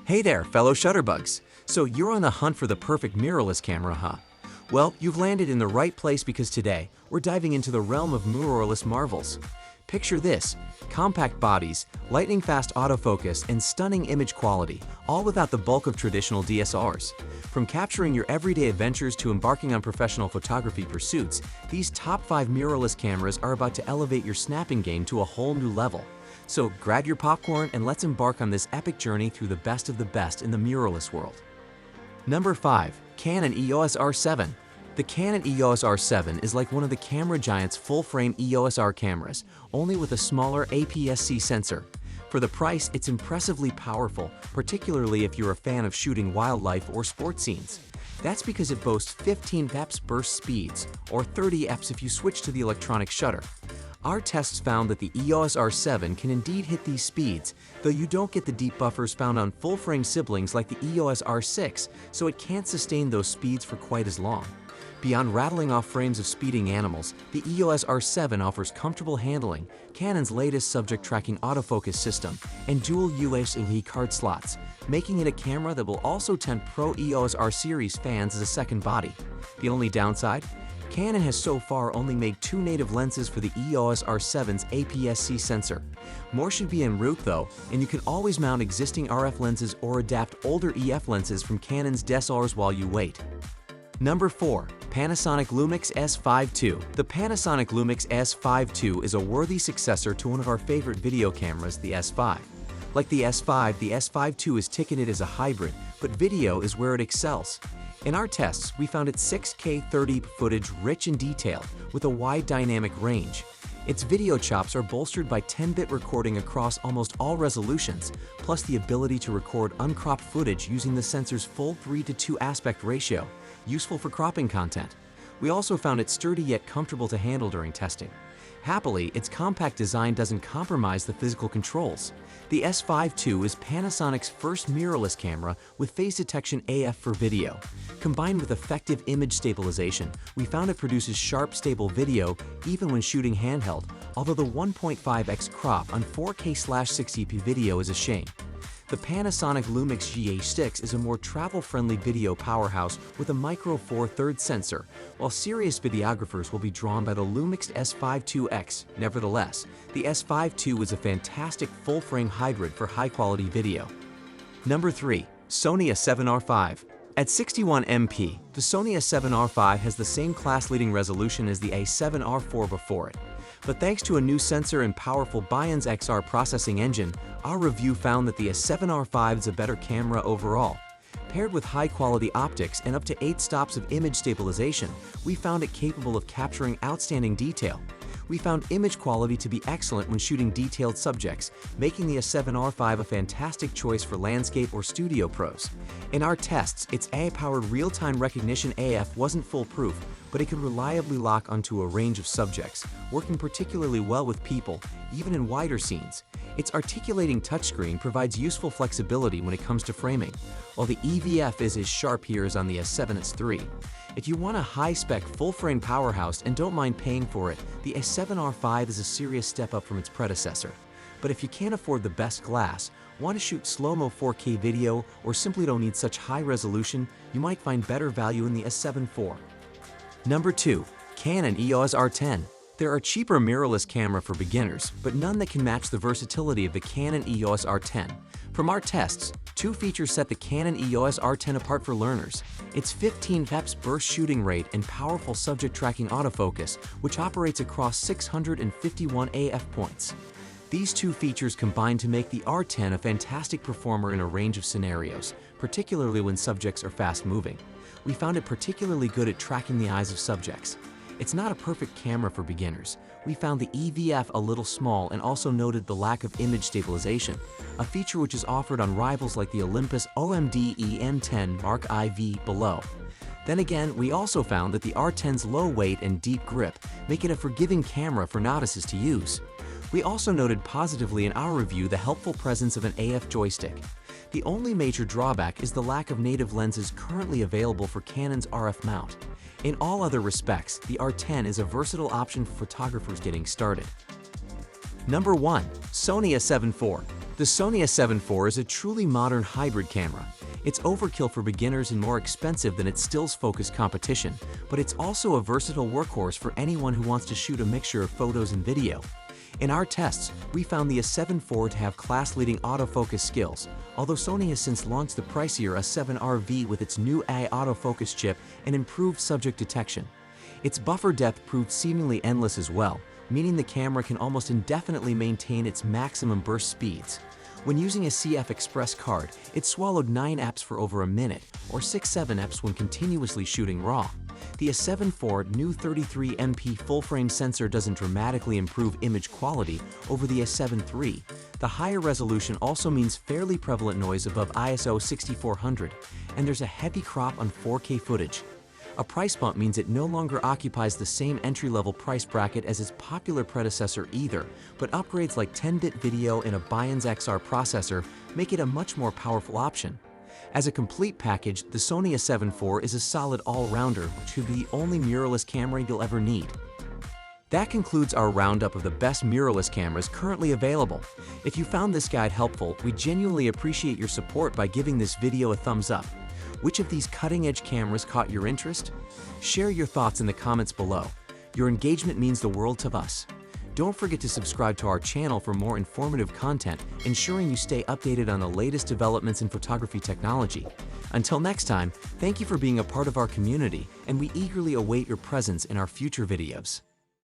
Hey there, fellow Shutterbugs! So you're on the hunt for the perfect mirrorless camera, huh? Well, you've landed in the right place because today, we're diving into the realm of mirrorless marvels. Picture this: compact bodies, lightning-fast autofocus, and stunning image quality, all without the bulk of traditional DSLRs. From capturing your everyday adventures to embarking on professional photography pursuits, these top 5 mirrorless cameras are about to elevate your snapping game to a whole new level. So grab your popcorn and let's embark on this epic journey through the best of the best in the mirrorless world. Number 5. Canon EOS R7. The Canon EOS R7 is like one of the camera giant's full-frame EOS R cameras, only with a smaller APS-C sensor. For the price, it's impressively powerful, particularly if you're a fan of shooting wildlife or sports scenes. That's because it boasts 15 fps burst speeds, or 30 fps if you switch to the electronic shutter. Our tests found that the EOS R7 can indeed hit these speeds, though you don't get the deep buffers found on full-frame siblings like the EOS R6, so it can't sustain those speeds for quite as long. Beyond rattling off frames of speeding animals, the EOS R7 offers comfortable handling, Canon's latest subject tracking autofocus system, and dual USB card slots, making it a camera that will also tempt pro EOS R series fans as a second body. The only downside? Canon has so far only made 2 native lenses for the EOS R7's APS-C sensor. More should be en route though, and you can always mount existing RF lenses or adapt older EF lenses from Canon's DSLRs while you wait. Number 4. Panasonic Lumix S5 II. The Panasonic Lumix S5 II is a worthy successor to one of our favorite video cameras, the S5. Like the S5, the S5 II is ticketed as a hybrid, but video is where it excels. In our tests, we found its 6K 30 footage rich in detail, with a wide dynamic range. Its video chops are bolstered by 10-bit recording across almost all resolutions, plus the ability to record uncropped footage using the sensor's full 3:2 aspect ratio, useful for cropping content. We also found it sturdy yet comfortable to handle during testing. Happily, its compact design doesn't compromise the physical controls. The S5 II is Panasonic's first mirrorless camera with phase detection AF for video. Combined with effective image stabilization, we found it produces sharp, stable video even when shooting handheld, although the 1.5x crop on 4K/60p video is a shame. The Panasonic Lumix GH6 is a more travel-friendly video powerhouse with a micro Four Thirds sensor, while serious videographers will be drawn by the Lumix S5 IIX. Nevertheless, the S5 II is a fantastic full-frame hybrid for high-quality video. Number 3. Sony A7R5. At 61MP, the Sony A7R5 has the same class-leading resolution as the A7R4 before it. But thanks to a new sensor and powerful Bions XR processing engine, our review found that the A7R5 is a better camera overall. Paired with high-quality optics and up to 8 stops of image stabilization, we found it capable of capturing outstanding detail. We found image quality to be excellent when shooting detailed subjects, making the A7R5 a fantastic choice for landscape or studio pros. In our tests, its AI-powered real-time recognition AF wasn't foolproof, but it could reliably lock onto a range of subjects, working particularly well with people, even in wider scenes. Its articulating touchscreen provides useful flexibility when it comes to framing, while the EVF is as sharp here as on the S7S III. If you want a high-spec full-frame powerhouse and don't mind paying for it, the A7R5 is a serious step up from its predecessor. But if you can't afford the best glass, want to shoot slow-mo 4K video, or simply don't need such high resolution, you might find better value in the S7 IV. Number 2. Canon EOS R10. There are cheaper mirrorless camera for beginners, but none that can match the versatility of the Canon EOS R10. From our tests, 2 features set the Canon EOS R10 apart for learners: its 15 fps burst shooting rate and powerful subject tracking autofocus, which operates across 651 AF points. These 2 features combine to make the R10 a fantastic performer in a range of scenarios, particularly when subjects are fast-moving. We found it particularly good at tracking the eyes of subjects. It's not a perfect camera for beginners. We found the EVF a little small and also noted the lack of image stabilization, a feature which is offered on rivals like the Olympus OMD EM10 Mark IV below. Then again, we also found that the R10's low weight and deep grip make it a forgiving camera for novices to use. We also noted positively in our review the helpful presence of an AF joystick. The only major drawback is the lack of native lenses currently available for Canon's RF mount. In all other respects, the R10 is a versatile option for photographers getting started. Number 1. Sony A7 IV. The Sony a7 IV is a truly modern hybrid camera. It's overkill for beginners and more expensive than its stills-focused competition, but it's also a versatile workhorse for anyone who wants to shoot a mixture of photos and video. In our tests, we found the a7 IV to have class-leading autofocus skills, although Sony has since launched the pricier a7RV with its new AI autofocus chip and improved subject detection. Its buffer depth proved seemingly endless as well, meaning the camera can almost indefinitely maintain its maximum burst speeds. When using a CF Express card, it swallowed 9 apps for over a minute, or 6-7 apps when continuously shooting RAW. The a7 IV new 33MP full-frame sensor doesn't dramatically improve image quality over the a7 III. The higher resolution also means fairly prevalent noise above ISO 6400, and there's a heavy crop on 4K footage. A price bump means it no longer occupies the same entry-level price bracket as its popular predecessor either, but upgrades like 10-bit video and a Bions XR processor make it a much more powerful option. As a complete package, the Sony a7 IV is a solid all-rounder, which could be the only mirrorless camera you'll ever need. That concludes our roundup of the best mirrorless cameras currently available. If you found this guide helpful, we genuinely appreciate your support by giving this video a thumbs up. Which of these cutting-edge cameras caught your interest? Share your thoughts in the comments below. Your engagement means the world to us. Don't forget to subscribe to our channel for more informative content, ensuring you stay updated on the latest developments in photography technology. Until next time, thank you for being a part of our community, and we eagerly await your presence in our future videos.